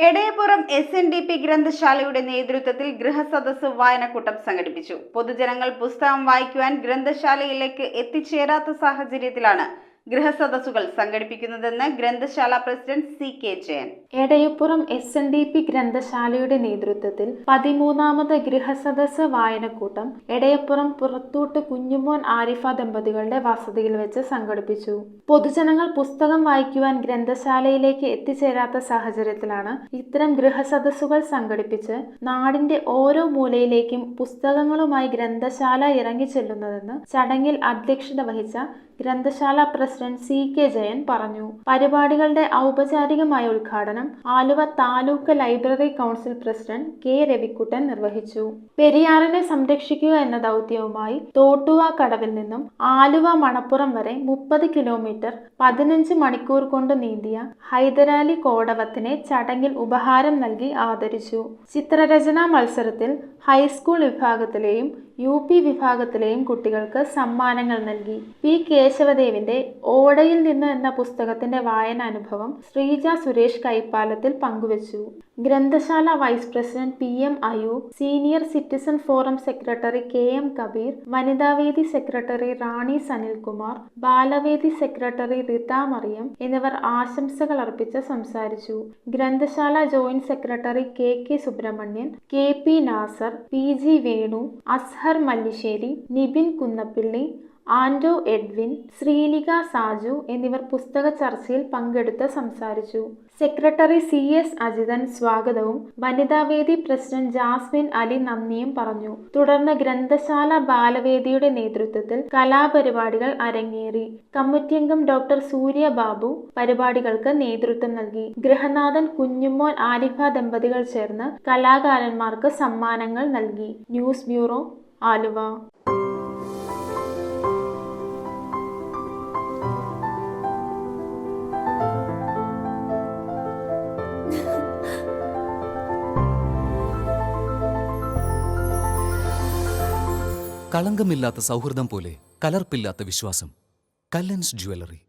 Edayappuram SNDP ഗ്രന്ഥശാലയുടെ നേതൃത്വത്തിൽ ഗൃഹസദസ്സ് വായനക്കൂട്ടം സംഘടിപ്പിച്ചു. പൊതുജനങ്ങൾ പുസ്തകം വായിക്കുവാൻ ഗ്രന്ഥശാലയിലേക്ക് എത്തിച്ചേരാത്ത സാഹചര്യത്തിലാണ് ഗൃഹസദസ്സുകൾ സംഘടിപ്പിക്കുന്നതെന്ന് ഗ്രന്ഥശാല president CK Jayan. Edayappuram SNDP ഗ്രന്ഥശാലയുടെ നേതൃത്വത്തിൽ 13ാമത് ഗൃഹസദസ്സ് വായനക്കൂട്ടം എടയപ്പുറം പുറത്തൂട്ട് കുഞ്ഞുമോൻ ആരിഫ ദമ്പതികളുടെ വസതിയിൽ വെച്ച് സംഘടിപ്പിച്ചു. പൊതുജനങ്ങൾ പുസ്തകം വായിക്കുവാൻ ഗ്രന്ഥശാലയിലേക്ക് എത്തിച്ചേരാത്ത സാഹചര്യത്തിലാണ് ഇത്തരം ഗൃഹസദസ്സുകൾ സംഘടിപ്പിച്ച് നാടിന്റെ ഓരോ മൂലയിലേക്കും പുസ്തകങ്ങളുമായി ഗ്രന്ഥശാല ഇറങ്ങിച്ചെല്ലുന്നതെന്ന് ചടങ്ങിൽ അധ്യക്ഷത വഹിച്ച ഗ്രന്ഥശാല പ്രസിഡന്റ് CK ജയൻ പറഞ്ഞു. പരിപാടികളുടെ ഔപചാരികമായ ഉദ്ഘാടനം Aluva taluk library council president K രവിക്കുട്ടൻ നിർവഹിച്ചു. പെരിയാറിനെ സംരക്ഷിക്കുക എന്ന ദൗത്യവുമായി തോട്ടുവ കടവിൽ നിന്നും ആലുവ മണപ്പുറം വരെ 30 കിലോമീറ്റർ 15 മണിക്കൂർ കൊണ്ട് നീന്തിയ ഹൈദരാലി കോടവത്തിനെ ചടങ്ങിൽ ഉപഹാരം നൽകി ആദരിച്ചു. ചിത്രരചനാ മത്സരത്തിൽ ഹൈസ്കൂൾ വിഭാഗത്തിലെയും UP വിഭാഗത്തിലെയും കുട്ടികൾക്ക് സമ്മാനങ്ങൾ നൽകി. P കേശവദേവിന്റെ ഓടയിൽ നിന്ന് എന്ന പുസ്തകത്തിന്റെ വായന അനുഭവം ശ്രീജ സുരേഷ് കൈപ്പാലത്തിൽ പങ്കുവച്ചു. ഗ്രന്ഥശാല വൈസ് പ്രസിഡന്റ് PM അയു, senior citizen forum secretary KM Kabeer, വനിതാവേദി സെക്രട്ടറി റാണി സനിൽകുമാർ, ബാലവേദി സെക്രട്ടറി റിത മറിയം എന്നിവർ ആശംസകൾ അർപ്പിച്ച് സംസാരിച്ചു. ഗ്രന്ഥശാല joint secretary KK Subrahmanian, KP Nasar, PG Venu, Azhar Mallissery, Nibin Kunnappilly, Ando Edwin, Sreelika Saju എന്നിവർ പുസ്തക ചർച്ചയിൽ പങ്കെടുത്ത് സംസാരിച്ചു. സെക്രട്ടറി CS അജിതൻ സ്വാഗതവും വനിതാവേദി പ്രസിഡന്റ് ജാസ്മിൻ അലി നന്ദിയും പറഞ്ഞു. തുടർന്ന് ഗ്രന്ഥശാല ബാലവേദിയുടെ നേതൃത്വത്തിൽ കലാപരിപാടികൾ അരങ്ങേറി. കമ്മിറ്റി അംഗം ഡോക്ടർ സൂര്യ ബാബു പരിപാടികൾക്ക് നേതൃത്വം നൽകി. ഗൃഹനാഥൻ കുഞ്ഞുമോൻ ആരിഫ ദമ്പതികൾ ചേർന്ന് കലാകാരന്മാർക്ക് സമ്മാനങ്ങൾ നൽകി. News bureau, Aluva. കളങ്കമില്ലാത്ത സൗഹൃദം പോലെ കലർപ്പില്ലാത്ത വിശ്വാസം. കല്ലൻസ് ജ്വല്ലറി.